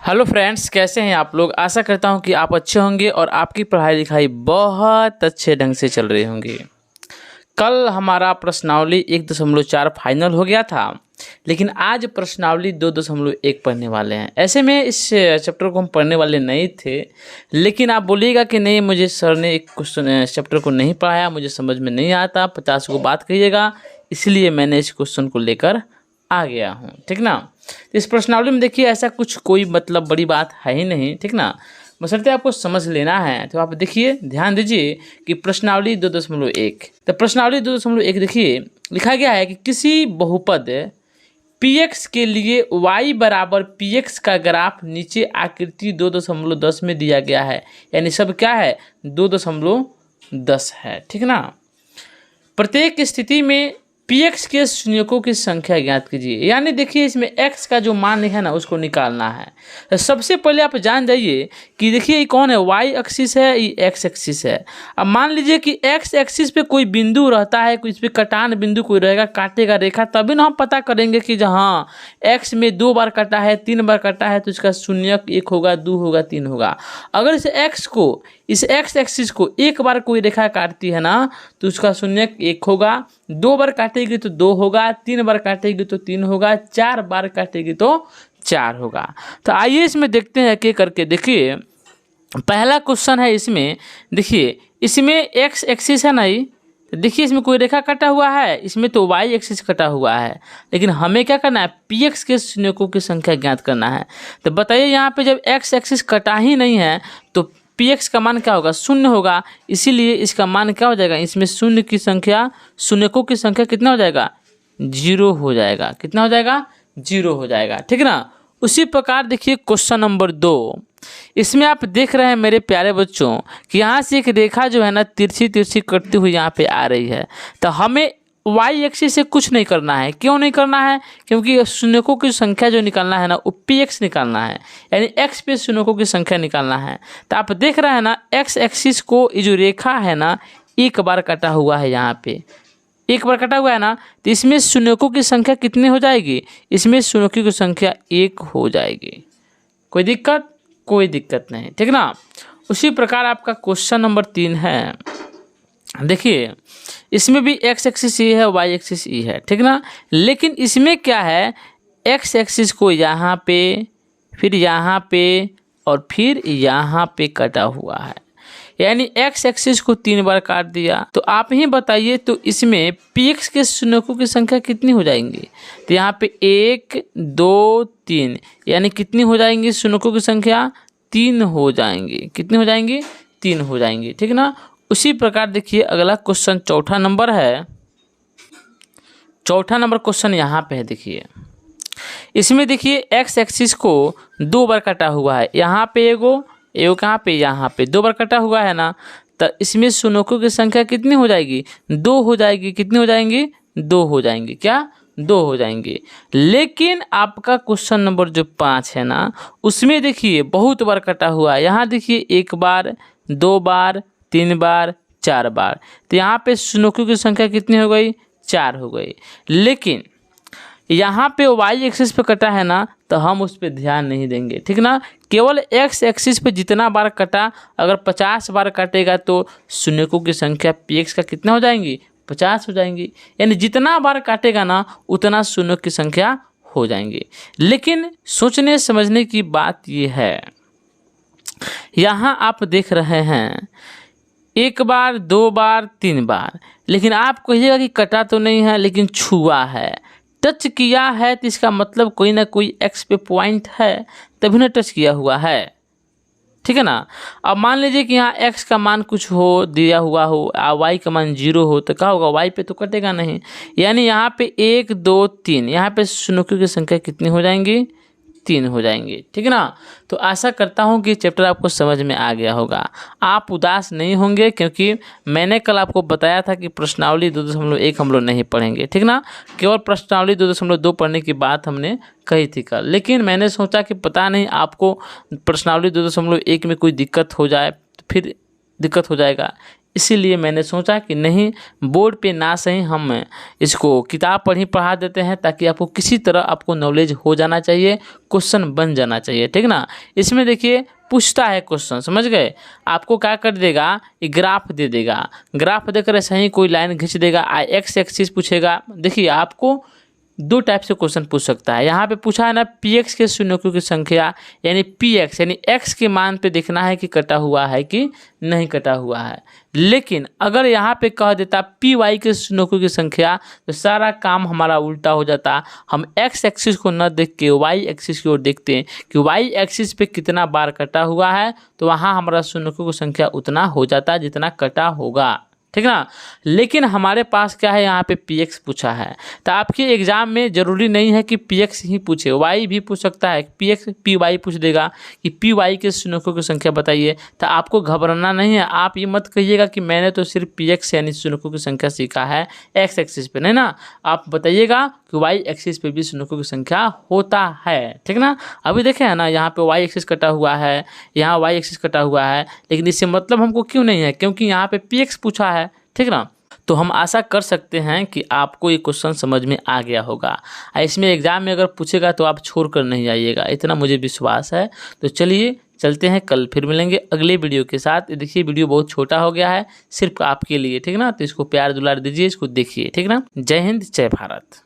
Hello friends, कैसे हैं आप लोग। आशा करता हूं कि आप अच्छे होंगे और आपकी पढ़ाई लिखाई बहुत अच्छे ढंग से चल रही होंगी। कल हमारा प्रश्नावली 1.4 फाइनल हो गया था, लेकिन आज प्रश्नावली 2.1 पढ़ने वाले हैं। ऐसे में इस चैप्टर को हम पढ़ने वाले नहीं थे, लेकिन आप बोलिएगा कि नहीं, मुझे सर ने एक क्वेश्चन चैप्टर को नहीं पढ़ाया, मुझे समझ में नहीं आता, 50 को बात कहिएगा, इसलिए मैंने इस क्वेश्चन को लेकर आ गया हूँ। ठीक ना। इस प्रश्नावली में देखिए ऐसा कुछ कोई मतलब बड़ी बात है ही नहीं। ठीक ना। बशर्ते आपको समझ लेना है तो आप देखिए, ध्यान दीजिए कि प्रश्नावली 2.1। तो प्रश्नावली 2.1 देखिए, लिखा गया है कि किसी बहुपद px के लिए y बराबर px का ग्राफ नीचे आकृति 2.10 में दिया गया है। यानी सब क्या है, 2.10 है। ठीक ना। प्रत्येक स्थिति में px के शून्यकों की संख्या ज्ञात कीजिए। यानी देखिए, इसमें x का जो मान है ना, उसको निकालना है। तो सबसे पहले आप जान जाइए कि देखिए ये कौन है, y एक्सिस है, ये x एक्सिस है। अब मान लीजिए कि x एक्सिस पे कोई बिंदु रहता है, कोई इस पे कटान बिंदु कोई रहेगा, काटेगा रेखा, तभी ना हम पता करेंगे कि हाँ x में 2 बार कटा है, 3 बार कटा है, तो इसका शून्यक 1 होगा, 2 होगा, 3 होगा। अगर इस x एक्सिस को एक बार कोई रेखा काटती है ना, तो उसका शून्यक 1 होगा, 2 बार काटेगी तो 2 होगा, 3 बार काटेगी तो 3 होगा, 4 बार काटेगी तो 4 होगा। तो आइए इसमें देखते हैं एक एक करके। देखिए पहला क्वेश्चन है, इसमें देखिए, इसमें x एक्सिस है ना, देखिए इसमें कोई रेखा कटा हुआ है, इसमें तो y एक्सिस कटा हुआ है, लेकिन हमें क्या करना है, px के शून्यकों की संख्या ज्ञात करना है। तो बताइए यहाँ पे जब x एक्सिस कटा ही नहीं है तो px का मान क्या होगा, 0 होगा। इसीलिए इसका मान क्या हो जाएगा, इसमें शून्यकों की संख्या कितना हो जाएगा, 0 हो जाएगा। कितना हो जाएगा, 0 हो जाएगा। ठीक ना। उसी प्रकार देखिए क्वेश्चन नंबर 2, इसमें आप देख रहे हैं मेरे प्यारे बच्चों कि यहाँ से एक रेखा जो है ना, तिरछी कटती हुई यहाँ पे आ रही है। तो हमें y एक्सिस से कुछ नहीं करना है। क्यों नहीं करना है, क्योंकि शून्यकों की संख्या जो निकालना है ना, वो px निकालना है, यानी x पे शून्यकों की संख्या निकालना है। तो आप देख रहे हैं ना, x एक्सिस को ये जो रेखा है ना, एक बार कटा हुआ है, यहाँ पे एक बार कटा हुआ है ना, तो इसमें शून्यकों की संख्या कितनी हो जाएगी, इसमें शून्यकों की संख्या 1 हो जाएगी। कोई दिक्कत नहीं। ठीक ना। उसी प्रकार आपका क्वेश्चन नंबर 3 है। देखिए इसमें भी x एक्सिस ये है, y एक्सिस ये है। ठीक ना। लेकिन इसमें क्या है, x एक्सिस को यहाँ पे, फिर यहाँ पे और फिर यहाँ पे कटा हुआ है, यानी x एक्सिस को 3 बार काट दिया। तो आप ही बताइए, तो इसमें px के शून्यकों की संख्या कितनी हो जाएंगी। तो यहाँ पे 1 2 3, यानी कितनी हो जाएंगी शून्यकों की संख्या, 3 हो जाएंगी। कितनी हो जाएंगी, 3 हो जाएंगी। ठीक ना। उसी प्रकार देखिए अगला क्वेश्चन चौथा नंबर है। चौथा नंबर क्वेश्चन यहाँ पे है। देखिए इसमें देखिए x एक्सिस को 2 बार कटा हुआ है, यहाँ पे एगो कहाँ पे, यहाँ पे 2 बार कटा हुआ है ना, तो इसमें शून्यकों की संख्या कितनी हो जाएगी, 2 हो जाएगी। कितनी हो जाएंगी, 2 हो जाएंगी। क्या, 2 हो जाएंगी। लेकिन आपका क्वेश्चन नंबर जो 5 है ना, उसमें देखिए बहुत बार कटा हुआ है। यहाँ देखिए 1 बार, 2 बार, 3 बार, 4 बार, तो यहाँ पे शून्यकों की संख्या कितनी हो गई, 4 हो गई। लेकिन यहाँ पे y एक्सिस पे कटा है ना, तो हम उस पर ध्यान नहीं देंगे। ठीक ना। केवल x एक्सिस पे जितना बार कटा, अगर 50 बार कटेगा तो शून्यकों की संख्या px का कितना हो जाएंगी, 50 हो जाएंगी। यानी जितना बार काटेगा ना, उतना शून्य की संख्या हो जाएंगी। लेकिन सोचने समझने की बात ये है, यहाँ आप देख रहे हैं 1 बार, 2 बार, 3 बार, लेकिन आप कहिएगा कि कटा तो नहीं है, लेकिन छुआ है, टच किया है, तो इसका मतलब कोई ना कोई x पे पॉइंट है, तभी ना टच किया हुआ है। ठीक है ना। अब मान लीजिए कि यहाँ x का मान कुछ हो, दिया हुआ हो, y का मान 0 हो, तो क्या होगा, y पे तो कटेगा नहीं। यानी यहाँ पे 1 2 3, यहाँ पे शून्यकों की संख्या कितनी हो जाएंगी, 3 हो जाएंगे। ठीक है ना। तो आशा करता हूँ कि चैप्टर आपको समझ में आ गया होगा। आप उदास नहीं होंगे, क्योंकि मैंने कल आपको बताया था कि प्रश्नावली 2.1 हम लोग नहीं पढ़ेंगे। ठीक ना। केवल प्रश्नावली 2.2 पढ़ने की बात हमने कही थी कल, लेकिन मैंने सोचा कि पता नहीं आपको प्रश्नावली 2.1 में कोई दिक्कत हो जाए, तो फिर दिक्कत हो जाएगा, इसीलिए मैंने सोचा कि नहीं, बोर्ड पे ना सही हम इसको किताब पढ़ा देते हैं, ताकि आपको किसी तरह आपको नॉलेज हो जाना चाहिए, क्वेश्चन बन जाना चाहिए, ठीक ना। इसमें देखिए पूछता है क्वेश्चन, समझ गए। आपको क्या कर देगा, ये ग्राफ दे देगा, ग्राफ देकर ऐसा ही कोई लाइन खींच देगा, एक्स एक्सिस पूछेगा। देखिए आपको दो टाइप से क्वेश्चन पूछ सकता है। यहाँ पे पूछा है ना पी एक्स के शून्यकों की संख्या, यानी पी एक्स यानी एक्स के मान पे देखना है कि कटा हुआ है कि नहीं कटा हुआ है। लेकिन अगर यहाँ पे कह देता पी वाई के शून्यकों की संख्या, तो सारा काम हमारा उल्टा हो जाता। हम एक्स एक्सिस को न देख के वाई एक्सिस की ओर देखते हैं कि वाई एक्सिस पे कितना बार कटा हुआ है, तो वहाँ हमारा शून्यकों की संख्या उतना हो जाता जितना कटा होगा, ठीक ना। लेकिन हमारे पास क्या है, यहाँ पे पी एक्स पूछा है, तो आपके एग्जाम में ज़रूरी नहीं है कि पी एक्स ही पूछे, वाई भी पूछ सकता है। पी एक्स पी वाई पूछ देगा कि पी वाई के शून्यकों की संख्या बताइए, तो आपको घबराना नहीं है। आप ये मत कहिएगा कि मैंने तो सिर्फ पी एक्स यानी शून्यकों की संख्या सीखा है एक्स एक्सिस पे, नहीं ना। आप बताइएगा कि वाई एक्सिस पे भी शून्यकों की संख्या होता है, ठीक ना। अभी देखें है ना, यहाँ पे वाई एक्सिस कटा हुआ है, यहाँ वाई एक्सिस कटा हुआ है, लेकिन इससे मतलब हमको क्यों नहीं है, क्योंकि यहाँ पे पी एक्स पूछा है, ठीक ना। तो हम आशा कर सकते हैं कि आपको ये क्वेश्चन समझ में आ गया होगा। इसमें एग्जाम में अगर पूछेगा तो आप छोड़ कर नहीं आइएगा, इतना मुझे विश्वास है। तो चलिए चलते हैं, कल फिर मिलेंगे अगले वीडियो के साथ। देखिए वीडियो बहुत छोटा हो गया है सिर्फ आपके लिए, ठीक ना। तो इसको प्यार दुलार दीजिए, इसको देखिए, ठीक ना। जय हिंद, जय भारत।